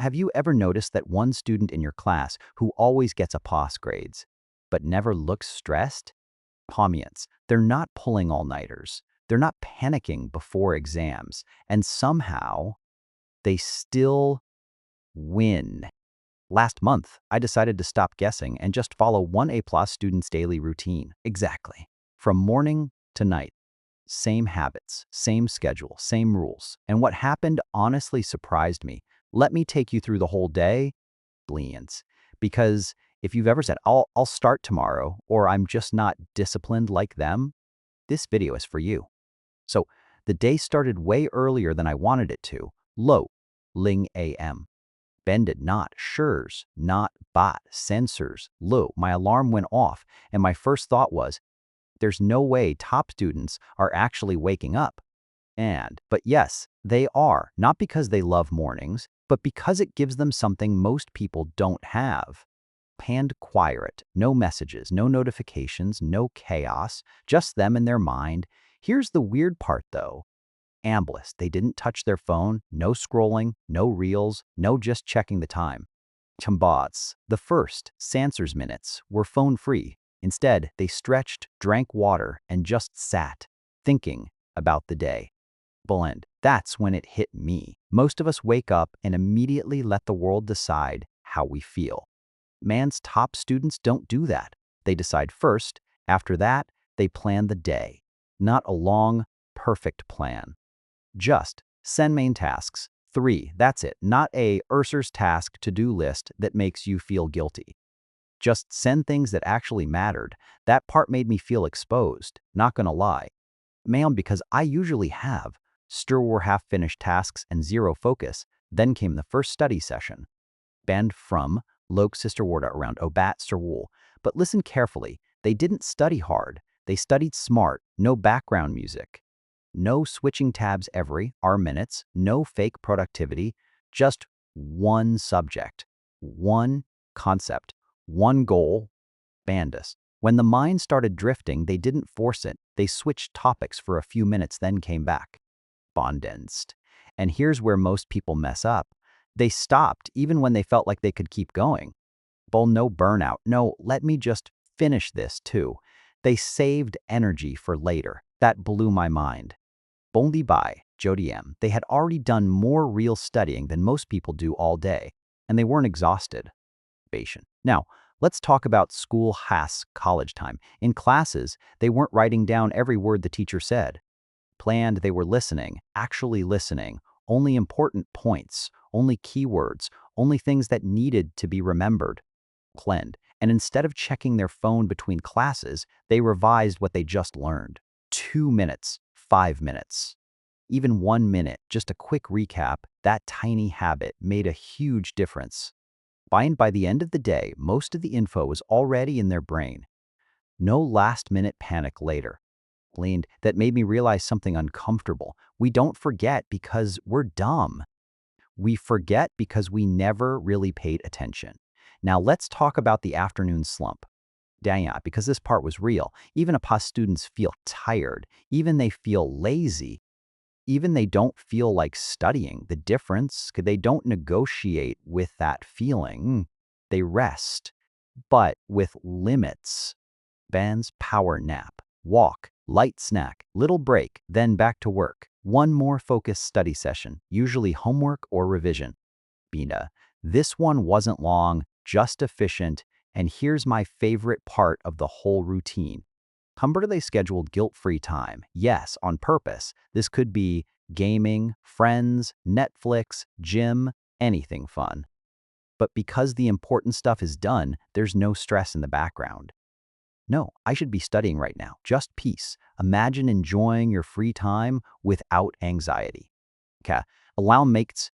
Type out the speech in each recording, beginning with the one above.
Have you ever noticed that one student in your class who always gets a pass grades, but never looks stressed? Pommians, they're not pulling all-nighters. They're not panicking before exams. And somehow, they still win. Last month, I decided to stop guessing and just follow one A-plus student's daily routine. Exactly. From morning to night. Same habits, same schedule, same rules. And what happened honestly surprised me. Let me take you through the whole day. Brilliant. Because if you've ever said, I'll start tomorrow, or I'm just not disciplined like them, this video is for you. So the day started way earlier than I wanted it to. Low, Ling AM. Bend it not, shurs, not bot, sensors, low. My alarm went off, and my first thought was, there's no way top students are actually waking up. But yes, they are, not because they love mornings, but because it gives them something most people don't have. Panned quiet, no messages, no notifications, no chaos, just them and their mind. Here's the weird part though. Ambless, they didn't touch their phone, no scrolling, no reels, no just checking the time. Chambats, the first, Sansers minutes, were phone-free. Instead, they stretched, drank water, and just sat, thinking about the day. Blend. That's when it hit me. Most of us wake up and immediately let the world decide how we feel. Man's top students don't do that. They decide first. After that, they plan the day. Not a long, perfect plan. Just send main tasks. 3, that's it. Not a Urser's task to-do list that makes you feel guilty. Just send things that actually mattered. That part made me feel exposed, not gonna lie. Ma'am, because I usually have were half-finished tasks and zero focus. Then came the first study session. Banned from Lok Sister Warda around Obat Sirwool. But listen carefully, they didn't study hard. They studied smart, no background music. No switching tabs every minutes, no fake productivity, just one subject, one concept, one goal. Bandus. When the mind started drifting, they didn't force it. They switched topics for a few minutes, then came back. Bondensed. And here's where most people mess up. They stopped even when they felt like they could keep going. No burnout. No, let me just finish this too. They saved energy for later. That blew my mind. Only by Jodiem, they had already done more real studying than most people do all day, and they weren't exhausted. Now, let's talk about school has college time. In classes, they weren't writing down every word the teacher said. Planned, they were listening, actually listening, only important points, only keywords, only things that needed to be remembered. Cleaned, and instead of checking their phone between classes, they revised what they just learned. 2 minutes, 5 minutes. Even 1 minute, just a quick recap, that tiny habit made a huge difference. By the end of the day, most of the info was already in their brain. No last-minute panic later. That made me realize something uncomfortable. We don't forget because we're dumb. We forget because we never really paid attention. Now let's talk about the afternoon slump. Yeah, because this part was real. Even APA students feel tired. Even they feel lazy. Even they don't feel like studying. The difference, they don't negotiate with that feeling. They rest, but with limits. Bands power nap, walk, light snack, little break, then back to work. One more focused study session, usually homework or revision. Bina. This one wasn't long, just efficient, and here's my favorite part of the whole routine. They scheduled guilt-free time. Yes, on purpose. This could be gaming, friends, Netflix, gym, anything fun. But because the important stuff is done, there's no stress in the background. No, I should be studying right now. Just peace. Imagine enjoying your free time without anxiety. Okay, allow makes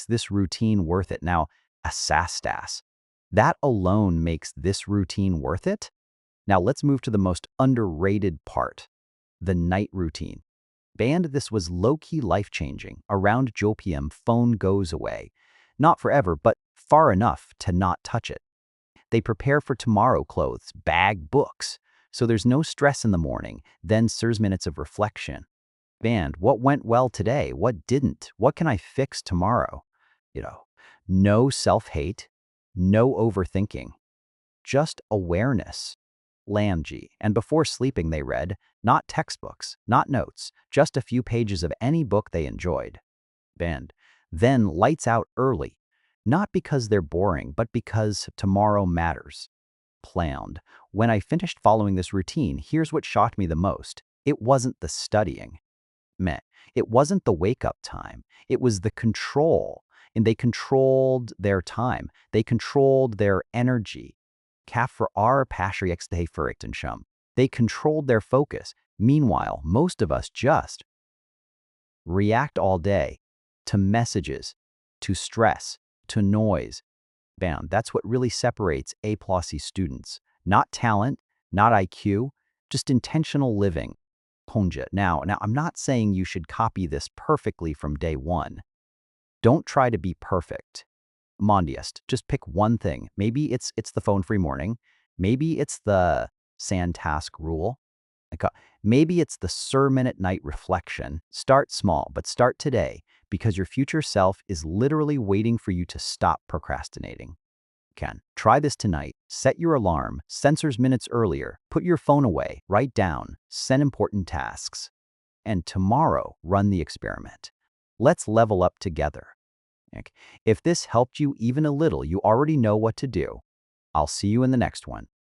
this routine worth it. Now, asastas. That alone makes this routine worth it? Now let's move to the most underrated part, the night routine. This was low-key life-changing. Around Jopium, phone goes away. Not forever, but far enough to not touch it. They prepare for tomorrow clothes, bag books. So there's no stress in the morning, then serves minutes of reflection. What went well today? What didn't? What can I fix tomorrow? No self-hate, no overthinking, just awareness. Lamji. And before sleeping, they read, not textbooks, not notes, just a few pages of any book they enjoyed. Band. Then lights out early, not because they're boring, but because tomorrow matters. Planned. When I finished following this routine, here's what shocked me the most. It wasn't the studying. Meh. It wasn't the wake-up time. It was the control. And they controlled their time. They controlled their energy. Kaf for our Shum. They controlled their focus. Meanwhile, most of us just react all day to messages, to stress, to noise. Bam, that's what really separates A+C students. Not talent, not IQ, just intentional living. Honja. Now, I'm not saying you should copy this perfectly from day one. Don't try to be perfect. Mondiest, just pick one thing. Maybe it's the phone-free morning. Maybe it's the sand task rule. Like, maybe it's the sermon at night reflection. Start small, but start today because your future self is literally waiting for you to stop procrastinating. Try this tonight. Set your alarm, sensors minutes earlier, put your phone away, write down, send important tasks. And tomorrow, run the experiment. Let's level up together. If this helped you even a little, you already know what to do. I'll see you in the next one.